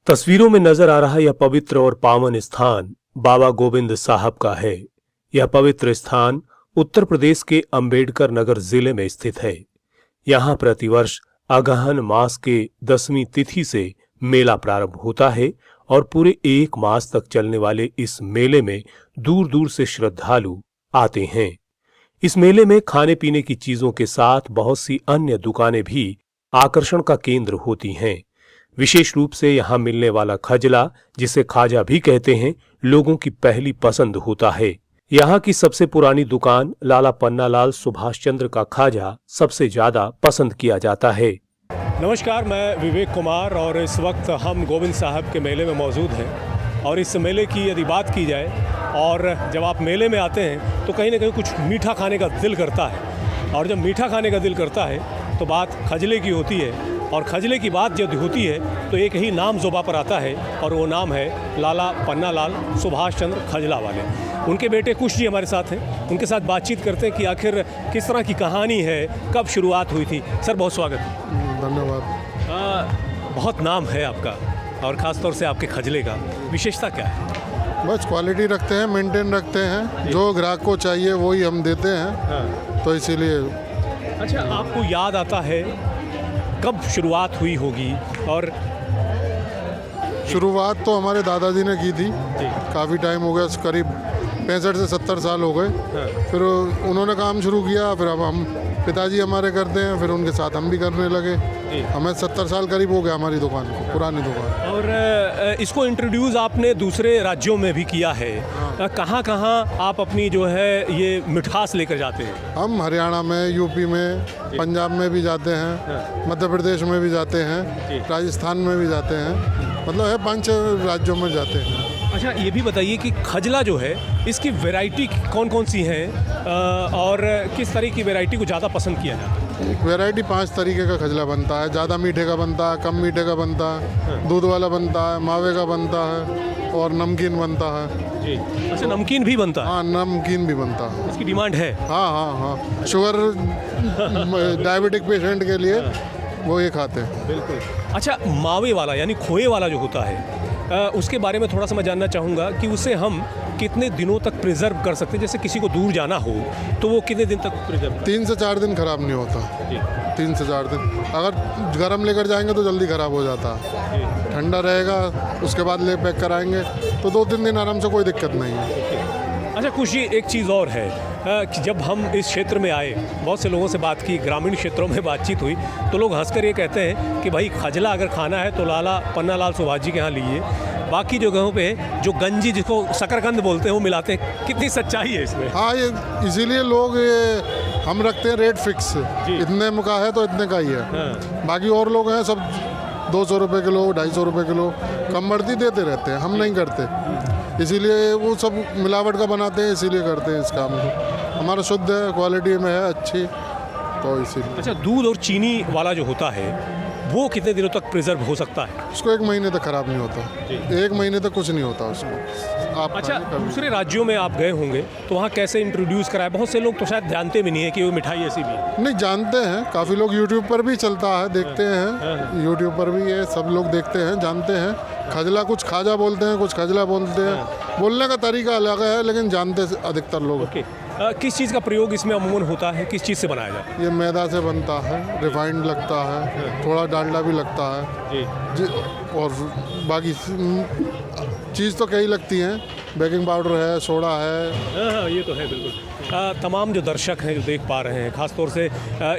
तस्वीरों में नजर आ रहा यह पवित्र और पावन स्थान बाबा गोविंद साहब का है। यह पवित्र स्थान उत्तर प्रदेश के अंबेडकर नगर जिले में स्थित है। यहाँ प्रतिवर्ष अगहन मास के 10वीं तिथि से मेला प्रारंभ होता है और पूरे 1 मास तक चलने वाले इस मेले में दूर दूर से श्रद्धालु आते हैं। इस मेले में खाने पीने की चीजों के साथ बहुत सी अन्य दुकानें भी आकर्षण का केंद्र होती हैं। विशेष रूप से यहाँ मिलने वाला खजला, जिसे खाजा भी कहते हैं, लोगों की पहली पसंद होता है। यहाँ की सबसे पुरानी दुकान लाला पन्नालाल सुभाष चंद्र का खाजा सबसे ज्यादा पसंद किया जाता है। नमस्कार, मैं विवेक कुमार और इस वक्त हम गोविंद साहब के मेले में मौजूद हैं। और इस मेले की यदि बात की जाए और जब आप मेले में आते हैं तो कहीं ना कहीं कुछ मीठा खाने का दिल करता है। और जब मीठा खाने का दिल करता है तो बात खजले की होती है। और खजले की बात जब होती है तो एक ही नाम ज़ुबान पर आता है और वो नाम है लाला पन्नालाल सुभाष चंद्र खजला वाले। उनके बेटे कुश जी हमारे साथ हैं, उनके साथ बातचीत करते हैं कि आखिर किस तरह की कहानी है, कब शुरुआत हुई थी। सर, बहुत स्वागत है। धन्यवाद। बहुत नाम है आपका और ख़ास तौर से आपके खजले का, विशेषता क्या है? बस क्वालिटी रखते हैं, मेंटेन रखते हैं, जो ग्राहक को चाहिए वही हम देते हैं। तो इसीलिए। अच्छा, आपको याद आता है कब शुरुआत हुई होगी? और शुरुआत तो हमारे दादाजी ने की थी, काफ़ी टाइम हो गया, करीब 65 से 70 साल हो गए। फिर उन्होंने काम शुरू किया, फिर अब हम पिताजी हमारे करते हैं, फिर उनके साथ हम भी करने लगे। हमें 70 साल करीब हो गया हमारी दुकान को, पुरानी दुकान। और इसको इंट्रोड्यूस आपने दूसरे राज्यों में भी किया है। कहाँ कहाँ आप अपनी जो है ये मिठास लेकर जाते हैं? हम हरियाणा में, यूपी में, पंजाब में भी जाते हैं, मध्य प्रदेश में भी जाते हैं, राजस्थान में भी जाते हैं, मतलब है 5-6 राज्यों में जाते हैं। अच्छा, ये भी बताइए कि खजला जो है इसकी वैरायटी कौन कौन सी हैं और किस तरह की वैरायटी को ज़्यादा पसंद किया जाता है? वैरायटी 5 तरीके का खजला बनता है। ज़्यादा मीठे का बनता है, कम मीठे का बनता है, दूध वाला बनता है, मावे का बनता है और नमकीन बनता है। जी। अच्छा, नमकीन भी बनता है? हाँ, नमकीन भी बनता है। इसकी डिमांड है? हाँ हाँ हाँ, शुगर डायबिटिक पेशेंट के लिए वो ये खाते हैं। बिल्कुल। अच्छा, मावे वाला यानी खोए वाला जो होता है उसके बारे में थोड़ा सा मैं जानना चाहूँगा कि उसे हम कितने दिनों तक प्रिजर्व कर सकते हैं? जैसे किसी को दूर जाना हो तो वो कितने दिन तक प्रिजर्व? 3 से 4 दिन खराब नहीं होता। 3 से 4 दिन। अगर गर्म लेकर जाएंगे तो जल्दी खराब हो जाता है। ठंडा रहेगा, उसके बाद ले पैक कराएंगे तो 2-3 दिन आराम से, कोई दिक्कत नहीं है। अच्छा, खुशी एक चीज़ और है कि जब हम इस क्षेत्र में आए, बहुत से लोगों से बात की, ग्रामीण क्षेत्रों में बातचीत हुई, तो लोग हंसकर ये कहते हैं कि भाई खजला अगर खाना है तो लाला पन्नालाल सुभाष जी के यहाँ लीजिए। बाकी जगहों पे जो गंजी, जिसको शकरकंद बोलते हैं, वो मिलाते हैं। कितनी सच्चाई है इसमें? हाँ, ये इसीलिए लोग हम रखते हैं रेट फिक्स, इतने में का है तो इतने का ही है। हाँ। बाकी और लोग हैं सब 200 रुपये किलो, 250 रुपये किलो कम बढ़ती देते रहते हैं, हम नहीं करते। इसीलिए वो सब मिलावट का बनाते हैं, इसीलिए करते हैं इस काम को। हमारा शुद्ध है, क्वालिटी में है अच्छी, तो इसीलिए। अच्छा, दूध और चीनी वाला जो होता है वो कितने दिनों तक प्रिजर्व हो सकता है? उसको 1 महीने तक खराब नहीं होता। 1 महीने तक कुछ नहीं होता उसको। आप अच्छा, दूसरे राज्यों में आप गए होंगे तो वहाँ कैसे इंट्रोड्यूस कराया? बहुत से लोग तो शायद जानते भी नहीं है कि वो मिठाई ऐसी भी है। नहीं, जानते हैं, काफ़ी लोग यूट्यूब पर भी चलता है, देखते हैं। यूट्यूब पर भी ये सब लोग देखते हैं, जानते हैं। खजला कुछ खाजा बोलते हैं, कुछ खजला बोलते हैं। बोलने का तरीका अलग है, लेकिन जानते अधिकतर लोग। किस चीज़ का प्रयोग इसमें अमूमन होता है? किस चीज़ से बनाया जाता है? ये मैदा से बनता है, रिफाइंड लगता है, थोड़ा डालडा भी लगता है जी, और बाकी चीज़ तो कई लगती हैं। बेकिंग पाउडर है, सोडा है। हाँ, ये तो है बिल्कुल। तमाम जो दर्शक हैं जो देख पा रहे हैं, ख़ासतौर से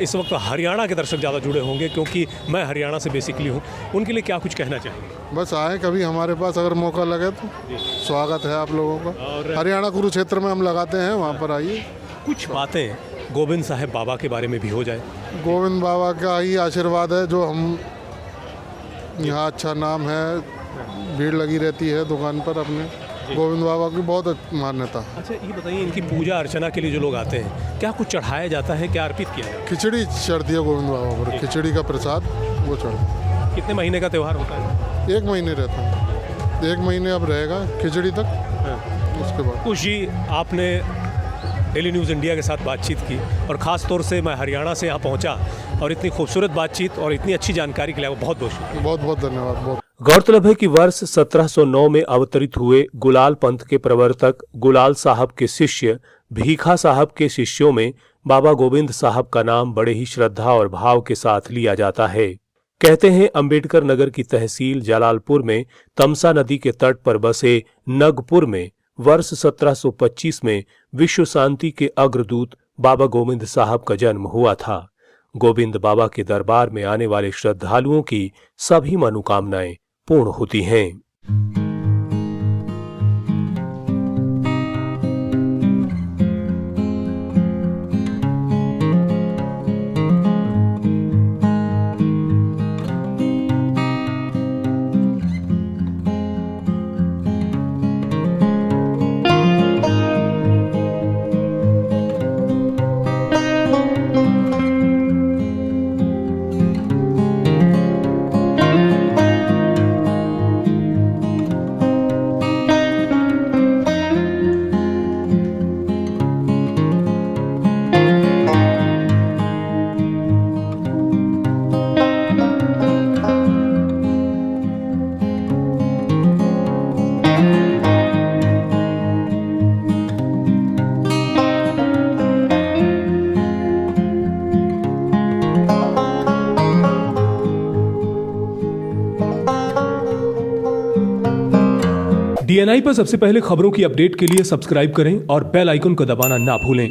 इस वक्त हरियाणा के दर्शक ज़्यादा जुड़े होंगे क्योंकि मैं हरियाणा से बेसिकली हूँ, उनके लिए क्या कुछ कहना चाहेंगे? बस आए कभी हमारे पास, अगर मौका लगे तो स्वागत है आप लोगों का। और हरियाणा कुरुक्षेत्र में हम लगाते हैं, वहाँ पर आइए। कुछ बातें गोविंद साहब बाबा के बारे में भी हो जाए। गोविंद बाबा का ही आशीर्वाद है जो हम यहाँ, अच्छा नाम है, भीड़ लगी रहती है दुकान पर अपने। गोविंद बाबा की बहुत मान्यता है। अच्छा, ये बताइए, इनकी पूजा अर्चना के लिए जो लोग आते हैं, क्या कुछ चढ़ाया जाता है, क्या अर्पित किया जाता है? खिचड़ी चढ़ती है गोविंद बाबा पर, खिचड़ी का प्रसाद वो चढ़। कितने महीने का त्यौहार होता है? 1 महीने रहता है। 1 महीने अब रहेगा खिचड़ी तक। उसके बाद कुश जी, आपने डेली न्यूज़ इंडिया के साथ बातचीत की और ख़ास तौर से मैं हरियाणा से यहाँ पहुँचा और इतनी खूबसूरत बातचीत और इतनी अच्छी जानकारी के लिए आपको बहुत बहुत शुक्रिया। बहुत बहुत धन्यवाद। बहुत गौरतलब है कि वर्ष 1709 में अवतरित हुए गुलाल पंथ के प्रवर्तक गुलाल साहब के शिष्य भीखा साहब के शिष्यों में बाबा गोविंद साहब का नाम बड़े ही श्रद्धा और भाव के साथ लिया जाता है। कहते हैं अंबेडकर नगर की तहसील जलालपुर में तमसा नदी के तट पर बसे नगपुर में वर्ष 1725 में विश्व शांति के अग्रदूत बाबा गोविंद साहब का जन्म हुआ था। गोविंद बाबा के दरबार में आने वाले श्रद्धालुओं की सभी मनोकामनाएं पूर्ण होती हैं। डीएनआई पर सबसे पहले खबरों की अपडेट के लिए सब्सक्राइब करें और बेल आइकन को दबाना ना भूलें।